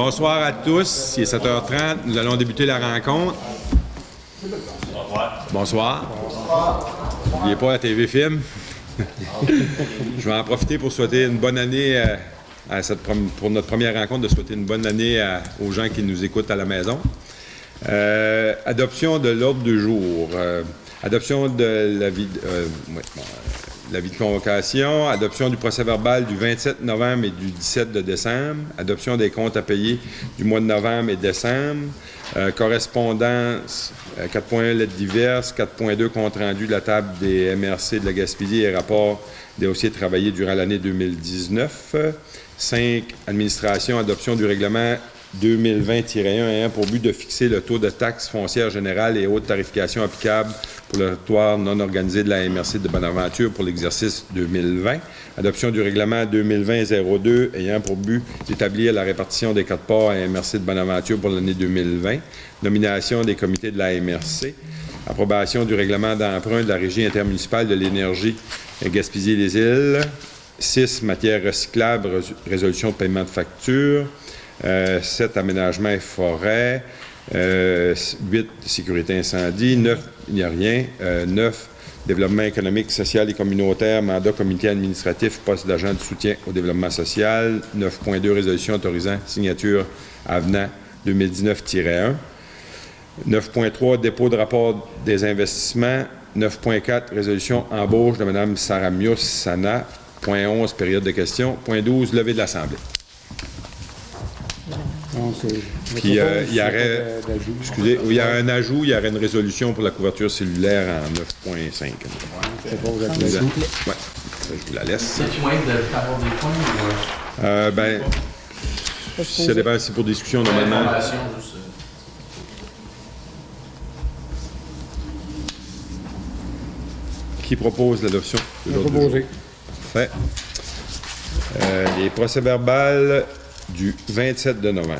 Bonsoir à tous. Il est 7h30. Nous allons débuter la rencontre. Bonsoir. N'oubliez pas la TV Film. Je vais en profiter pour souhaiter une bonne année pour notre première rencontre, de souhaiter une bonne année aux gens qui nous écoutent à la maison. Adoption de l'ordre du jour. Adoption de l'avis de convocation, adoption du procès-verbal du 27 novembre et du 17 de décembre, adoption des comptes à payer du mois de novembre et décembre, correspondance 4.1 lettres diverses, 4.2 compte rendu de la table des MRC de la Gaspésie et rapport des dossiers travaillés durant l'année 2019, 5 administration, adoption du règlement 2020-1 ayant pour but de fixer le taux de taxe foncière générale et haute tarification applicable pour le territoire non organisé de la MRC de Bonaventure pour l'exercice 2020. Adoption du règlement 2020-02 ayant pour but d'établir la répartition des 4 parts à la MRC de Bonaventure pour l'année 2020. Nomination des comités de la MRC. Approbation du règlement d'emprunt de la Régie intermunicipale de l'énergie Gaspésie-les-Îles. 6 matières recyclables, résolution de paiement de factures. 7 aménagements et forêts, 8 sécurité incendie, 9 il n'y a rien, 9 développement économique, social et communautaire, mandat comité administratif, poste d'agent de soutien au développement social, 9.2 résolution autorisant signature avenant 2019-1, 9.3 dépôt de rapport des investissements, 9.4 résolution embauche de Mme Saramius Sana, point 11 période de questions, point 12 levée de l'Assemblée. Puis, il y a un ajout, il y aurait une résolution pour la couverture cellulaire en 9.5. Oui, je vous la laisse. Y a-t-il moyen d'avoir des points ou... Ça dépend si pour discussion, normalement. Qui propose l'adoption de l'ordre du jour? Fait. Les procès-verbales du 27 de novembre.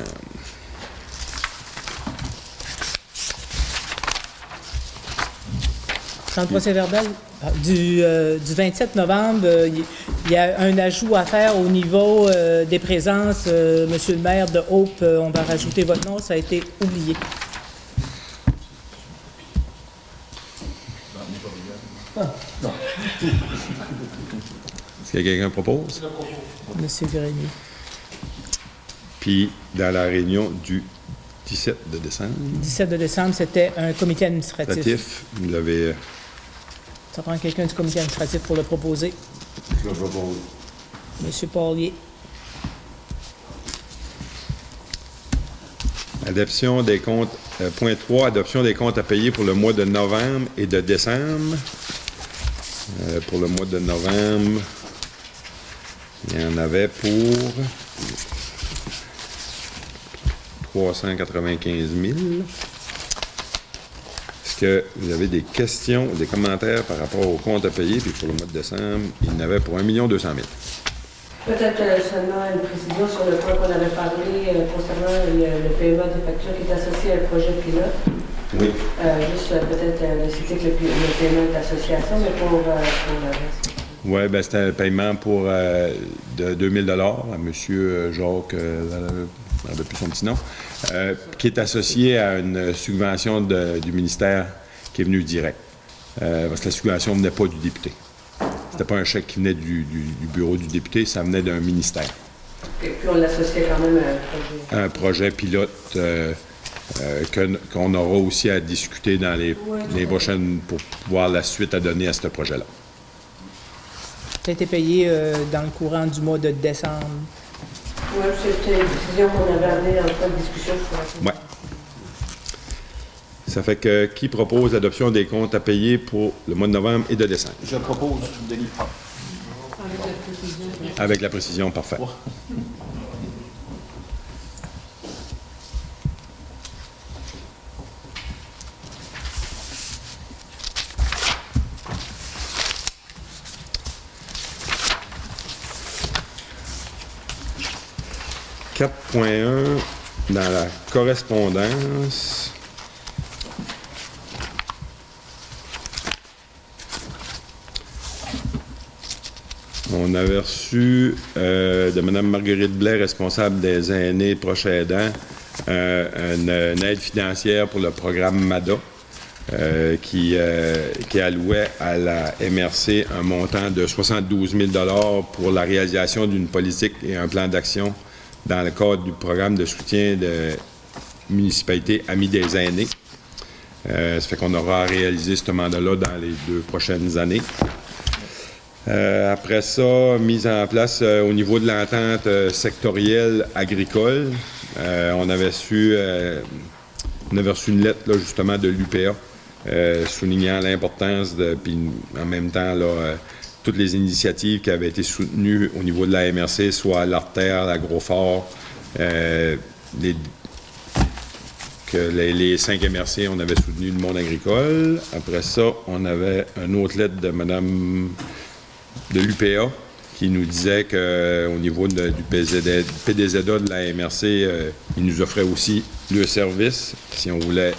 Dans le procès-verbal du 27 novembre, il y a un ajout à faire au niveau des présences. Monsieur le maire de Hope, on va rajouter votre nom, ça a été oublié. Non. Est-ce que quelqu'un propose? Monsieur Grenier. Puis, dans la réunion du 17 de décembre. 17 de décembre, c'était un comité administratif. Vous l'avez... Ça prend quelqu'un du comité administratif pour le proposer. Je le propose. Monsieur Paulier. Adoption des comptes... point 3, adoption des comptes à payer pour le mois de novembre et de décembre. Pour le mois de novembre, il y en avait pour... 395 000. Est-ce que vous avez des questions ou des commentaires par rapport au compte à payer? Puis pour le mois de décembre, il y en avait pour 1 200 000. Peut-être seulement une précision sur le point qu'on avait parlé concernant le paiement des factures qui est associé à un projet pilote. Oui. Juste peut-être citer que le paiement est association, mais pour le reste. Oui, bien c'était un paiement pour de 2 000 à M. Jacques... je ne rappelle plus son petit nom, qui est associé à une subvention du ministère qui est venue direct. Parce que la subvention ne venait pas du député. C'était pas un chèque qui venait du bureau du député, ça venait d'un ministère. Et puis on l'associait quand même à un projet. Un projet pilote qu'on aura aussi à discuter dans les prochaines pour pouvoir la suite à donner à ce projet-là. Ça a été payé dans le courant du mois de décembre. Oui, c'était une décision qu'on avait amenée dans le discussion. Oui. Ça fait que qui propose l'adoption des comptes à payer pour le mois de novembre et de décembre? Je propose Denis Paul. Avec la précision, parfait. Ouais. Dans la correspondance, On avait reçu de Mme Marguerite Blais, responsable des aînés proches aidants, une aide financière pour le programme MADA qui allouait à la MRC un montant de 72 000 $ pour la réalisation d'une politique et un plan d'action dans le cadre du programme de soutien de municipalité Amis des aînés. Ça fait qu'on aura réalisé ce mandat-là dans les 2 prochaines années. Après ça, mise en place au niveau de l'entente sectorielle agricole, on avait reçu une lettre là, justement de l'UPA soulignant l'importance puis en même temps là, toutes les initiatives qui avaient été soutenues au niveau de la MRC, soit l'Artère, l'Agrofort, les 5 MRC, on avait soutenu le monde agricole. Après ça, on avait une autre lettre de Mme de l'UPA qui nous disait qu'au niveau du PDZA de la MRC, ils nous offraient aussi le service si on voulait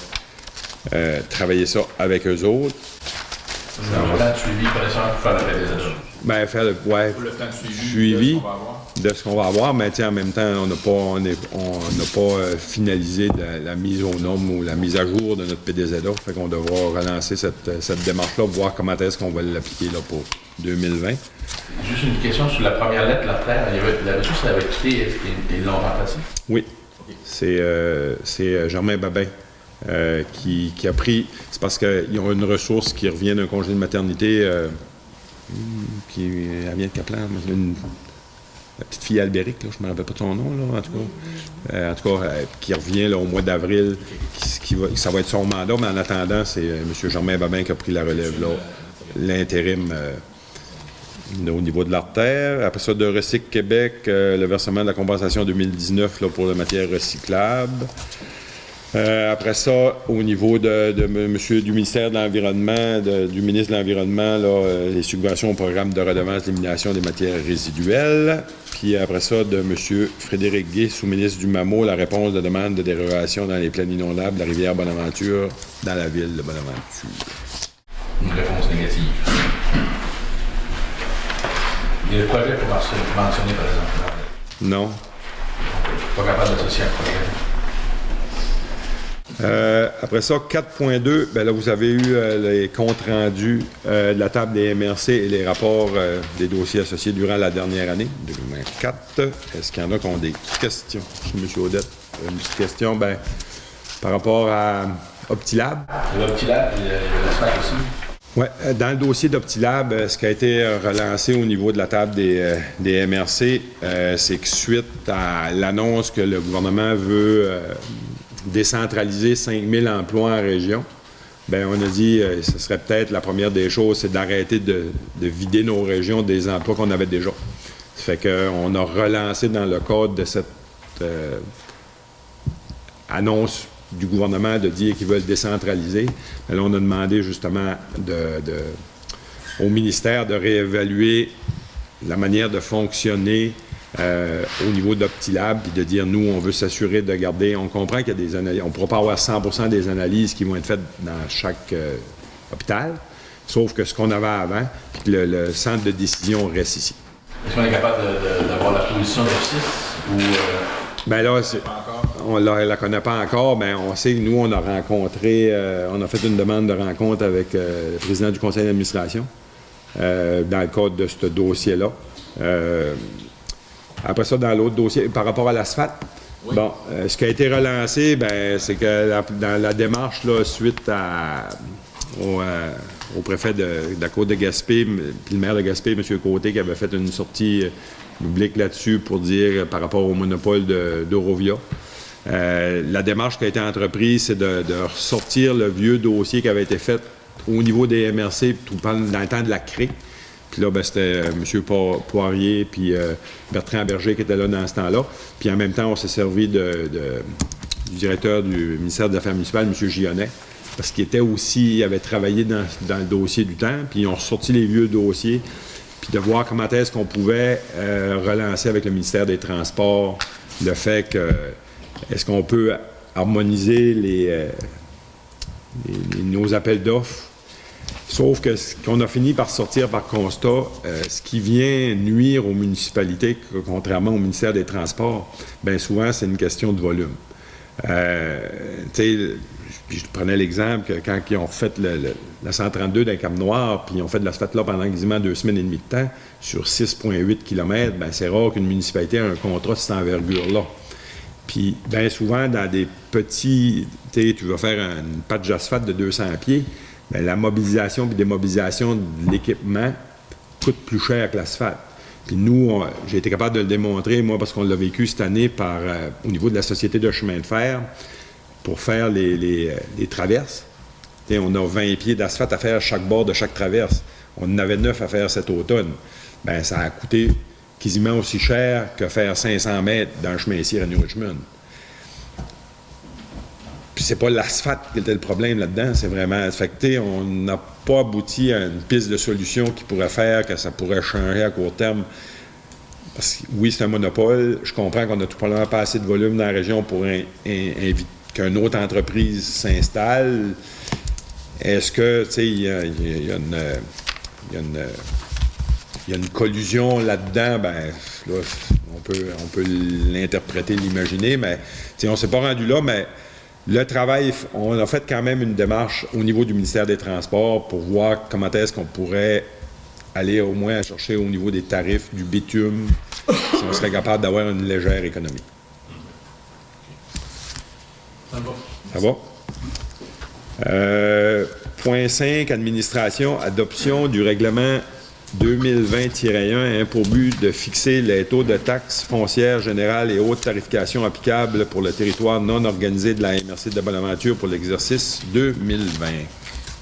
travailler ça avec eux autres. Le plan de suivi pour faire la PDZA. Ben, faire le plan de suivi de ce qu'on va avoir, mais en même temps, on n'a pas finalisé la mise aux normes ou la mise à jour de notre PDZA. Fait qu'on devra relancer cette démarche-là, voir comment est-ce qu'on va l'appliquer là, pour 2020. Juste une question sur la première lettre, l'Artère. La ressource avait quitté et ils l'ont remplacée? Oui. Okay. C'est Germain Babin qui a pris... C'est parce qu'ils ont une ressource qui revient d'un congé de maternité qui vient de Caplan. La petite fille Albéric, là, je ne me rappelle pas de son nom, là, en tout cas, qui revient là, au mois d'avril, ça va être son mandat, mais en attendant, c'est M. Germain Babin qui a pris la relève, là, l'intérim au niveau de l'Artère. Après ça, de Recyc Québec, le versement de la compensation 2019 là, pour la matière recyclable. Après ça, au niveau du ministère de l'Environnement, du ministre de l'Environnement, là, les subventions au programme de redevance d'élimination des matières résiduelles. Puis après ça, de M. Frédéric Gay, sous-ministre du MAMO, la réponse de demande de dérogation dans les plaines inondables de la rivière Bonaventure dans la ville de Bonaventure. Une réponse négative. Il y a le projet pour mentionner, par exemple? Non. Pas capable d'associer un projet. Après ça, 4.2, ben là, vous avez eu les comptes rendus de la table des MRC et les rapports des dossiers associés durant la dernière année, 2024. Est-ce qu'il y en a qui ont des questions? M. Audette, une petite question, ben, par rapport à Optilab. L'Optilab et le SPAC aussi. Oui, dans le dossier d'Optilab, ce qui a été relancé au niveau de la table des MRC, c'est que suite à l'annonce que le gouvernement veut décentraliser 5 000 emplois en région, bien, on a dit ce serait peut-être la première des choses, c'est d'arrêter de vider nos régions des emplois qu'on avait déjà. Ça fait qu'on a relancé dans le cadre de cette annonce du gouvernement de dire qu'ils veulent décentraliser. Mais là, on a demandé justement au ministère de réévaluer la manière de fonctionner au niveau d'Optilab, puis de dire, nous, on veut s'assurer de garder... On comprend qu'il y a des analyses... On ne pourra pas avoir 100% des analyses qui vont être faites dans chaque hôpital, sauf que ce qu'on avait avant, puis que le centre de décision reste ici. Est-ce qu'on est capable d'avoir la position de 6 ou... Bien là, on ne la connaît pas encore, mais on sait que nous, on a rencontré... on a fait une demande de rencontre avec le président du conseil d'administration dans le cadre de ce dossier-là. Après ça, dans l'autre dossier, par rapport à l'asphalte, oui. Bon, ce qui a été relancé, ben, c'est que dans la démarche, là, suite au préfet de la Côte de Gaspé, puis le maire de Gaspé, M. Côté, qui avait fait une sortie publique là-dessus pour dire, par rapport au monopole d'Eurovia, la démarche qui a été entreprise, c'est de ressortir le vieux dossier qui avait été fait au niveau des MRC dans le temps de la CRE. Puis là, ben, c'était M. Poirier puis Bertrand Berger qui étaient là dans ce temps-là. Puis en même temps, on s'est servi du directeur du ministère des Affaires municipales, M. Gionnet, parce qu'il avait travaillé dans le dossier du temps, puis ils ont ressorti les vieux dossiers, puis de voir comment est-ce qu'on pouvait relancer avec le ministère des Transports le fait que est-ce qu'on peut harmoniser nos appels d'offres Sauf que ce qu'on a fini par sortir par constat, ce qui vient nuire aux municipalités, contrairement au ministère des Transports, bien souvent, c'est une question de volume. Tu sais, puis je prenais l'exemple que quand ils ont fait la 132 d'un Cap-Noir, puis ils ont fait de l'asphalte là pendant quasiment 2 semaines et demie de temps, sur 6,8 km, bien c'est rare qu'une municipalité ait un contrat de cette envergure-là. Puis, bien souvent, dans des petits, tu vas faire une patch d'asphalte de 200 pieds, bien, la mobilisation puis démobilisation de l'équipement coûte plus cher que l'asphalte. Puis nous, j'ai été capable de le démontrer, moi, parce qu'on l'a vécu cette année au niveau de la Société de chemin de fer, pour faire les traverses. T'sais, on a 20 pieds d'asphalte à faire à chaque bord de chaque traverse. On en avait 9 à faire cet automne. Bien, ça a coûté quasiment aussi cher que faire 500 mètres dans le chemin ici à New Richmond. Puis c'est pas l'asphalte qui était le problème là-dedans, c'est vraiment affecté. On n'a pas abouti à une piste de solution qui pourrait faire que ça pourrait changer à court terme. Parce que oui, c'est un monopole. Je comprends qu'on n'a tout probablement pas assez de volume dans la région pour inviter qu'une autre entreprise s'installe. Est-ce que, tu sais, il y a une collusion là-dedans? Bien, là, on peut l'interpréter, l'imaginer, mais on ne s'est pas rendu là, mais le travail, on a fait quand même une démarche au niveau du ministère des Transports pour voir comment est-ce qu'on pourrait aller au moins chercher au niveau des tarifs du bitume, si on serait capable d'avoir une légère économie. Ça va? Point 5, administration, adoption du règlement 2020-1 hein, pour but de fixer les taux de taxes foncières générales et hautes tarifications applicables pour le territoire non organisé de la MRC de Bonaventure pour l'exercice 2020.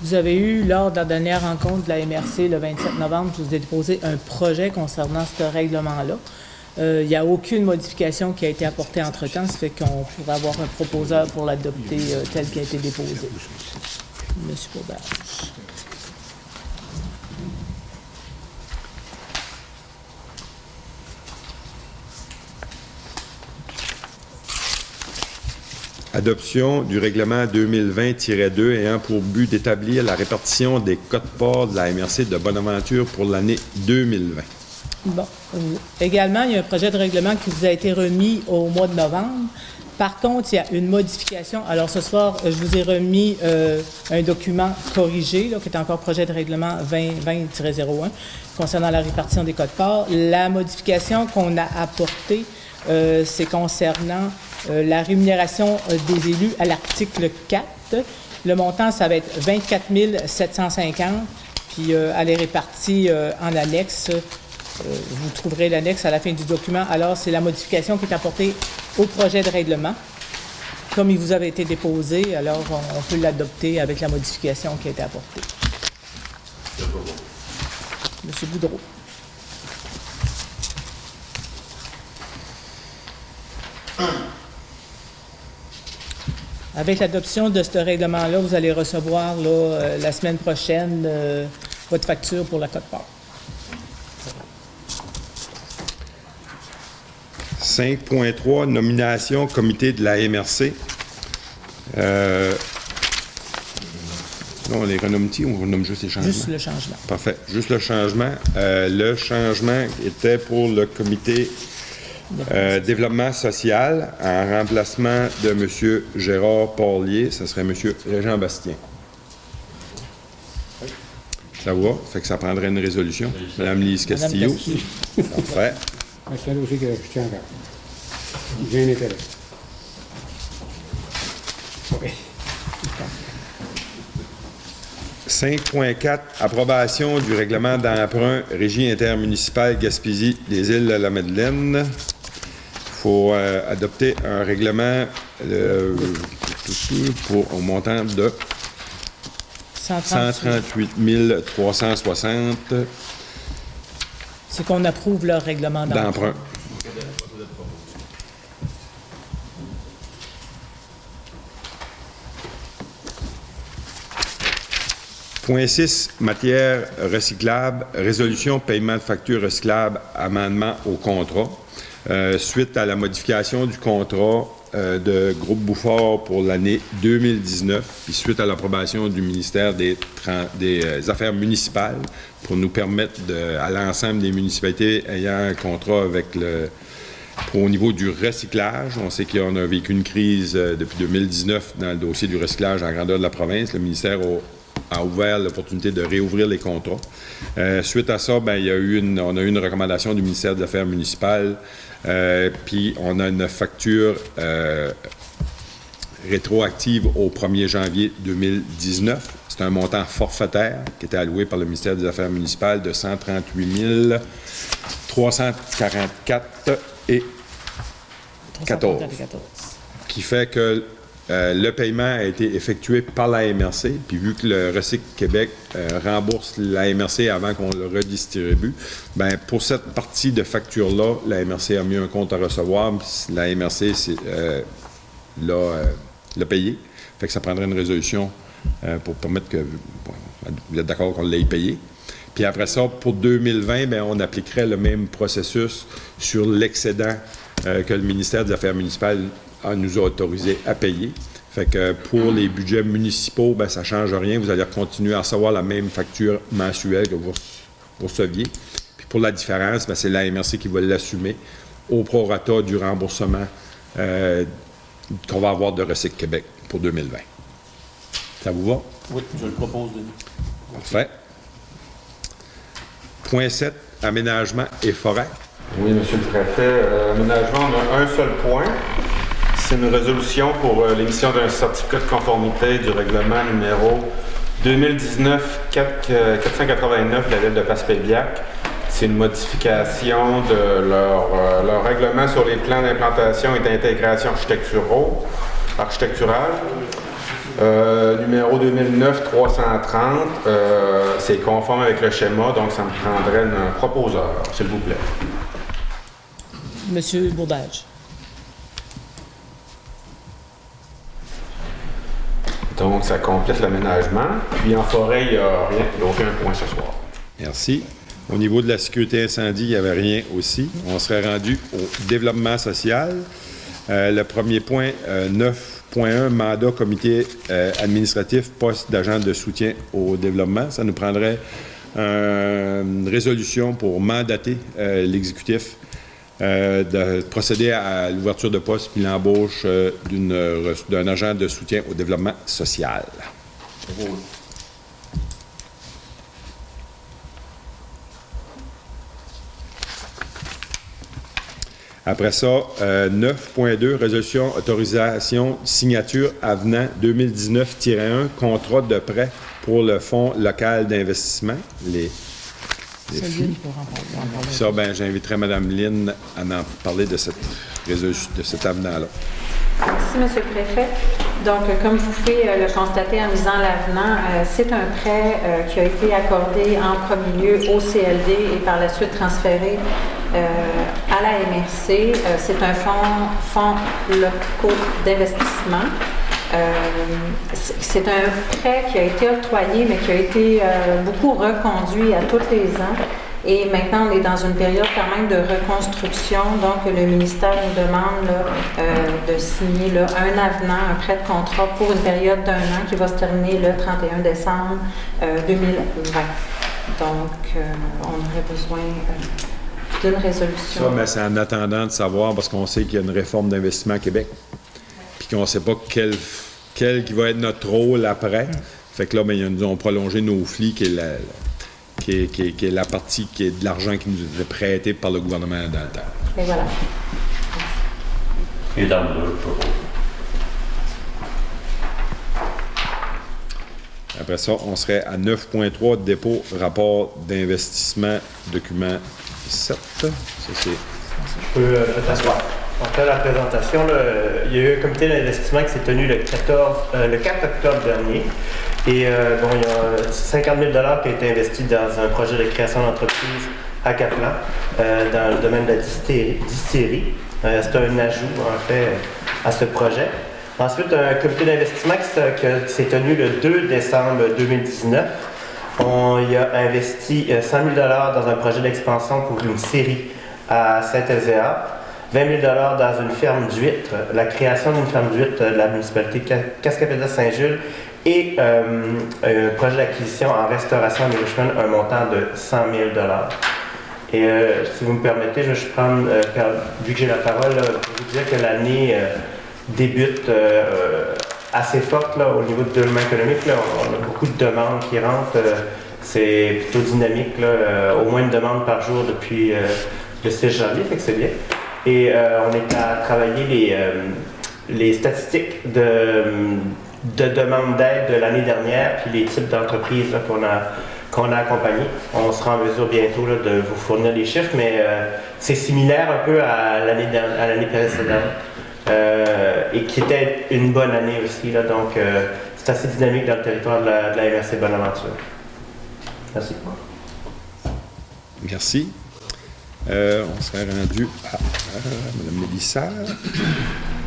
Vous avez eu, lors de la dernière rencontre de la MRC le 27 novembre, je vous ai déposé un projet concernant ce règlement-là. Il n'y a aucune modification qui a été apportée entre-temps, ça fait qu'on pourrait avoir un proposeur pour l'adopter tel qu'il a été déposé. Monsieur Beaubage. Adoption du règlement 2020-2 ayant pour but d'établir la répartition des quotes-parts de la MRC de Bonaventure pour l'année 2020. Bon. Également, il y a un projet de règlement qui vous a été remis au mois de novembre. Par contre, il y a une modification. Alors, ce soir, je vous ai remis un document corrigé, là, qui est encore projet de règlement 2020-01, concernant la répartition des quotes-parts. La modification qu'on a apportée, c'est concernant la rémunération des élus à l'article 4. Le montant, ça va être 24 750, puis elle est répartie en annexe. Vous trouverez l'annexe à la fin du document. Alors, c'est la modification qui est apportée au projet de règlement. Comme il vous avait été déposé, alors on peut l'adopter avec la modification qui a été apportée. Monsieur Boudreau. Avec l'adoption de ce règlement-là, vous allez recevoir là, la semaine prochaine votre facture pour la quote-part. 5.3, nomination comité de la MRC. On les renomme-t-il ou on renomme juste les changements? Juste le changement. Parfait. Juste le changement. Le changement était pour le comité développement social en remplacement de M. Gérard Paulier. Ce serait M. Régent Bastien. Ça va? Fait que ça prendrait une résolution. Mme Lise Castillo. Parfait. C'est là aussi que je tiens encore. J'ai un intérêt. Oui. 5.4, approbation du règlement d'emprunt Régie intermunicipale Gaspésie des îles de la Madeleine. Il faut adopter un règlement au montant de 138 360 C'est qu'on approuve leur règlement d'emprunt. Point 6, matière recyclable, résolution, paiement de factures recyclables, amendement au contrat. Suite à la modification du contrat de Groupe Bouffard pour l'année 2019, puis suite à l'approbation du ministère des Affaires municipales pour nous permettre à l'ensemble des municipalités ayant un contrat avec au niveau du recyclage. On sait qu'on a vécu une crise depuis 2019 dans le dossier du recyclage à la grandeur de la province. Le ministère a ouvert l'opportunité de réouvrir les contrats. Suite à ça, on a eu une recommandation du ministère des Affaires municipales, puis on a une facture rétroactive au 1er janvier 2019. C'est un montant forfaitaire qui était alloué par le ministère des Affaires municipales de 138 344 et 14, qui fait que le paiement a été effectué par la MRC, puis vu que le Recyc Québec rembourse la MRC avant qu'on le redistribue, pour cette partie de facture-là, la MRC a mis un compte à recevoir, la MRC l'a payé. Fait que ça prendrait une résolution pour permettre que vous êtes d'accord qu'on l'ait payé. Puis après ça, pour 2020, on appliquerait le même processus sur l'excédent que le ministère des Affaires municipales nous a autorisé à payer. Fait que pour les budgets municipaux, ça ne change rien. Vous allez continuer à recevoir la même facture mensuelle que vous receviez. Puis pour la différence, c'est la MRC qui va l'assumer au prorata du remboursement qu'on va avoir de Recyc Québec pour 2020. Ça vous va? Oui, je le propose, Denis. Parfait. Point 7, aménagement et forêt. Oui, Monsieur le Préfet. Aménagement, on a un seul point. C'est une résolution pour l'émission d'un certificat de conformité du règlement numéro 2019-489 de la Ville de Passepébiac. C'est une modification de leur règlement sur les plans d'implantation et d'intégration architecturale. Numéro 2009-330, c'est conforme avec le schéma, donc ça me prendrait un proposeur, s'il vous plaît. Monsieur Bourdage. Donc, ça complète l'aménagement. Puis en forêt, il n'y a rien, il n'y a aucun point ce soir. Merci. Au niveau de la sécurité incendie, il n'y avait rien aussi. On serait rendu au développement social. Le premier point, 9.1, mandat comité administratif, poste d'agent de soutien au développement. Ça nous prendrait une résolution pour mandater l'exécutif de procéder à l'ouverture de poste puis l'embauche d'un agent de soutien au développement social. Après ça, 9.2, résolution, autorisation, signature avenant 2019-1, contrat de prêt pour le Fonds local d'investissement, les FLU. Ça, j'inviterai Mme Lynn à en parler de cet avenant-là. Merci, M. le Préfet. Donc, comme vous pouvez le constater en lisant l'avenant, c'est un prêt qui a été accordé en premier lieu au CLD et par la suite transféré à la MRC. C'est un fonds local d'investissement. C'est un prêt qui a été octroyé, mais qui a été beaucoup reconduit à tous les ans. Et maintenant, on est dans une période quand même de reconstruction. Donc, le ministère nous demande de signer un avenant, un prêt de contrat pour une période d'1 an qui va se terminer le 31 décembre 2020. Donc, on aurait besoin d'une résolution. Ça, c'est en attendant de savoir, parce qu'on sait qu'il y a une réforme d'investissement à Québec, puis qu'on ne sait pas quel qui va être notre rôle après. Fait que là, ils nous ont prolongé nos FLI, qui est la partie qui est de l'argent qui nous est prêté par le gouvernement dans le temps. Et voilà. Et dans le 2, Après ça, on serait à 9.3, dépôt, rapport d'investissement, document 7. Ça, c'est... Je peux t'asseoir. Après la présentation, là, il y a eu un comité d'investissement qui s'est tenu le 4 octobre dernier. Et il y a 50 000 $ qui a été investi dans un projet de création d'entreprise à Caplan, dans le domaine de la distillerie. C'est un ajout, en fait, à ce projet. Ensuite, un comité d'investissement qui s'est tenu le 2 décembre 2019. On y a investi 100 000 $ dans un projet d'expansion pour une scierie à Saint-Elzéar. 20 000 dans une ferme d'huîtres, la création d'une ferme d'huîtres de la municipalité Cascapédia-Saint-Jules et un projet d'acquisition en restauration et nourrissement, un montant de 100 000 $. Et si vous me permettez, je vais prendre, vu que j'ai la parole, là, pour vous dire que l'année débute assez forte là, au niveau du développement économique. Là, on a beaucoup de demandes qui rentrent. C'est plutôt dynamique. Là, au moins une demande par jour depuis le 6 janvier, fait que c'est bien. Et on est à travailler les statistiques de demande d'aide de l'année dernière, puis les types d'entreprises là, qu'on a accompagnées. On sera en mesure bientôt là, de vous fournir les chiffres, mais c'est similaire un peu à l'année précédente. Et qui était une bonne année aussi. Là, donc, c'est assez dynamique dans le territoire de la MRC Bonaventure. Merci. Merci. On serait rendu à Mme Mélissa.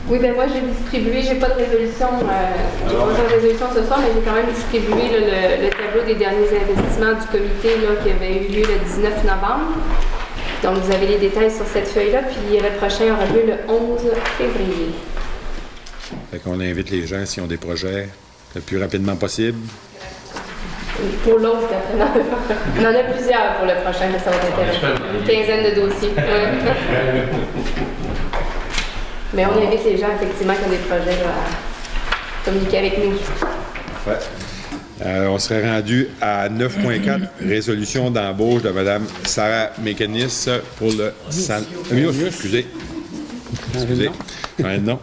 Oui, bien moi, j'ai distribué, j'ai pas de résolution, j'ai pas besoin de résolution ce soir, mais j'ai quand même distribué là, le tableau des derniers investissements du comité là, qui avait eu lieu le 19 novembre. Donc, vous avez les détails sur cette feuille-là, puis le prochain aura lieu le 11 février. Fait qu'on invite les gens, s'ils ont des projets, le plus rapidement possible. Pour l'autre, on en a plusieurs pour le prochain, mais ça va être intéressant. Une quinzaine de dossiers. Mais on invite les gens, effectivement, qui ont des projets là, à communiquer avec nous. Parfait. On serait rendu à 9.4, résolution d'embauche de Mme Sarah Mécanis pour le excusez. Non.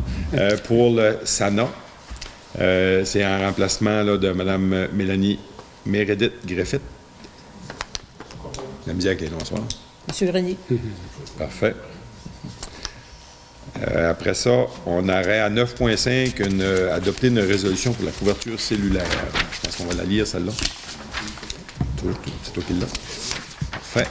Pour le SANA. C'est en remplacement là, de Mme Mélanie Meredith Griffith. La misère qui est bonsoir. Monsieur Grenier. Parfait. Après ça, on aurait à 9.5 adopter une résolution pour la couverture cellulaire. Je pense qu'on va la lire, celle-là. C'est toi qui l'as. Parfait.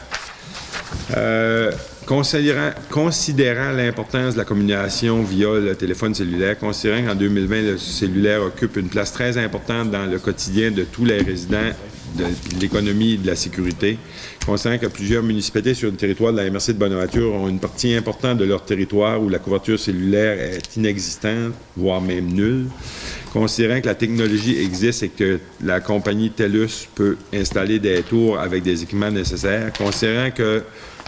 Considérant l'importance de la communication via le téléphone cellulaire, considérant qu'en 2020, le cellulaire occupe une place très importante dans le quotidien de tous les résidents de l'économie et de la sécurité, considérant que plusieurs municipalités sur le territoire de la MRC de Bonaventure ont une partie importante de leur territoire où la couverture cellulaire est inexistante, voire même nulle, considérant que la technologie existe et que la compagnie TELUS peut installer des tours avec des équipements nécessaires, considérant que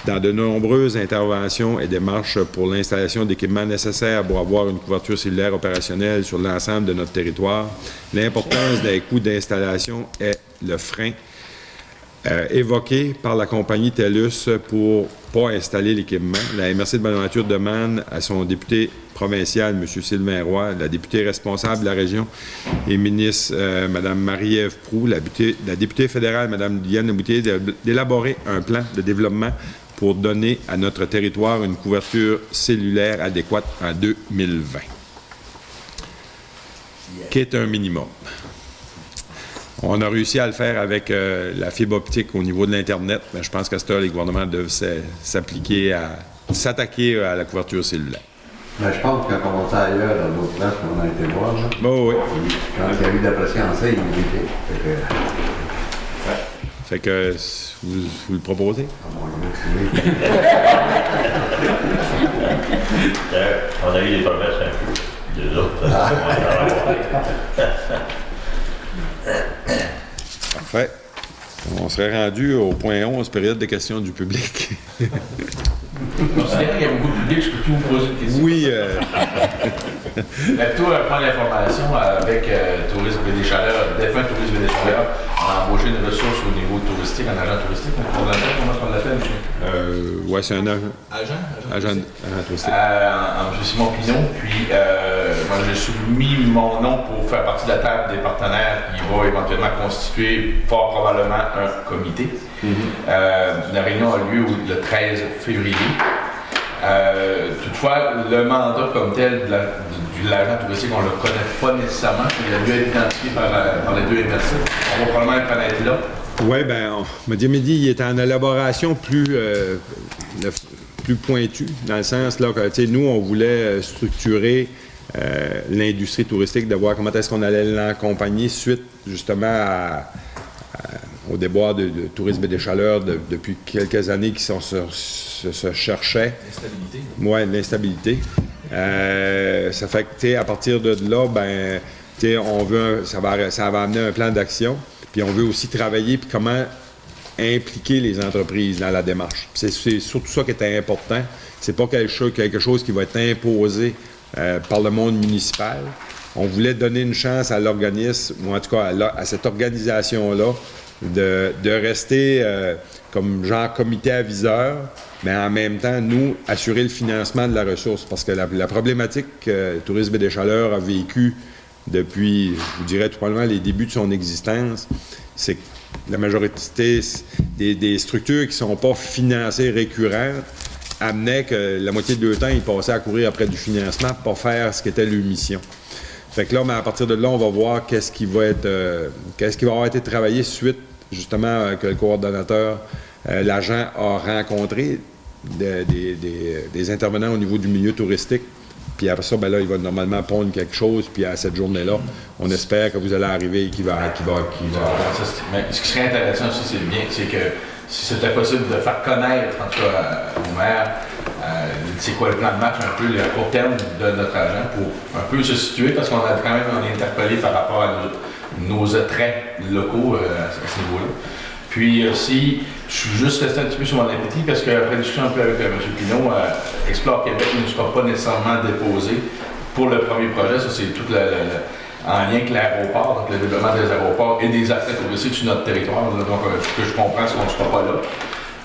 dans de nombreuses interventions et démarches pour l'installation d'équipements nécessaires pour avoir une couverture cellulaire opérationnelle sur l'ensemble de notre territoire, l'importance des coûts d'installation est le frein évoqué par la compagnie TELUS pour ne pas installer l'équipement. La MRC de Bonaventure demande à son député provincial, M. Sylvain Roy, la députée responsable de la région et ministre, Mme Marie-Ève Proulx, la députée fédérale, Mme Diane Leboutillier, d'élaborer un plan de développement pour donner à notre territoire une couverture cellulaire adéquate en 2020, qui est un minimum. On a réussi à le faire avec la fibre optique au niveau de l'Internet, mais je pense qu'à cette heure, les gouvernements doivent s'attaquer à la couverture cellulaire. Mais je pense qu'on a commencé ailleurs, dans d'autres places qu'on a été voir. Là. Bon, oui. Quand il y a eu de la pression en ça, il l'évitait. Fait que vous le proposez? On a eu des promesses un peu. Deux autres. Parfait. On serait rendu au point 11, période de questions du public. Considérant qu'il y a beaucoup de public, je peux vous poser une question. Oui. Mais plutôt prendre l'information avec Tourisme et des Chaleurs, Défunt Tourisme et des Chaleurs, on a embauché une ressource au niveau touristique, un agent touristique. Comment est-ce qu'on l'appelle, monsieur? Oui, c'est un agent touristique. M. Simon Pinot. Puis, moi, j'ai soumis mon nom pour faire partie de la table des partenaires qui va éventuellement constituer fort probablement un comité. La réunion a lieu le 13 février. Toutefois, le mandat comme tel de l'agent touristique, on ne le connaît pas nécessairement. Il a dû être identifié par les deux MRC. On va probablement le connaître là. Oui, bien, on m'a dit, il est en élaboration plus pointue, dans le sens là, que nous, on voulait structurer l'industrie touristique, de voir comment est-ce qu'on allait l'accompagner suite justement au déboire de tourisme et des chaleurs depuis quelques années qui se cherchaient. L'instabilité. Oui, l'instabilité. Ça fait que, à partir de là, on veut ça va amener un plan d'action. Puis on veut aussi travailler puis comment impliquer les entreprises dans la démarche. C'est surtout ça qui est important. C'est pas quelque chose qui va être imposé par le monde municipal. On voulait donner une chance à l'organisme, ou en tout cas à cette organisation-là, de rester comme genre comité aviseur, mais en même temps, nous, assurer le financement de la ressource. Parce que la problématique que Tourisme et des Chaleurs a vécue depuis, je vous dirais tout probablement, les débuts de son existence, c'est que la majorité des structures qui ne sont pas financées récurrentes amenaient que la moitié de 2 temps, ils passaient à courir après du financement pour pas faire ce qui était leur mission. Fait que là, mais à partir de là, on va voir qu'est-ce qui va avoir été travaillé suite, justement, que le coordonnateur, l'agent a rencontré des intervenants au niveau du milieu touristique. Puis après ça, là, il va normalement pondre quelque chose. Puis à cette journée-là, on espère que vous allez arriver et qu'il va. Mais ce qui serait intéressant aussi, c'est que si c'était possible de faire connaître, en tout cas, au maire, c'est quoi le plan de match, un peu le court terme de notre agent pour un peu se situer, parce qu'on a quand même interpellé par rapport à nos attraits locaux à ce niveau-là. Puis aussi, je suis juste resté un petit peu sur mon appétit parce qu'après discussion un peu avec M. Pinault, Explore Québec ne sera pas nécessairement déposé pour le premier projet. Ça, c'est tout en lien avec l'aéroport, donc le développement des aéroports et des athlètes aussi sur notre territoire. Donc, ce que je comprends, c'est qu'on ne sera pas là.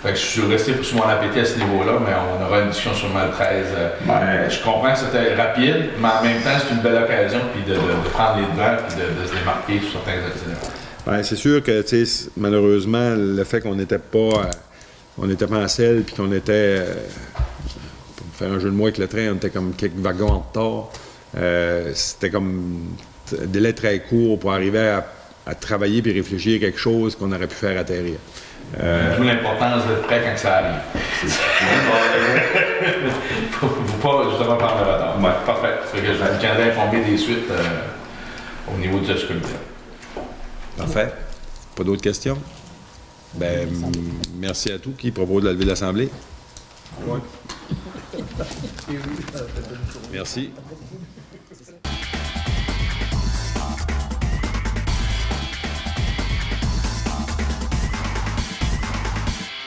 Fait que je suis resté sur mon appétit à ce niveau-là, mais on aura une discussion sur le 13. Je comprends que c'était rapide, mais en même temps, c'est une belle occasion puis de prendre les devants et de se démarquer sur certains accélérateurs. Bien, c'est sûr que, malheureusement, le fait qu'on n'était pas en selle puis qu'on était, pour faire un jeu de mots avec le train, on était comme quelques wagons en retard. C'était comme un délai très court pour arriver à travailler puis réfléchir à quelque chose qu'on aurait pu faire atterrir. D'où l'importance d'être prêt quand ça arrive. Faut pas justement prendre le retard. Ouais, parfait. C'est que je vous tiendrai informé des suites au niveau de ce comité. Parfait. Pas d'autres questions? Ben, merci à tous. Qui propose de la levée de l'Assemblée? Oui. Merci.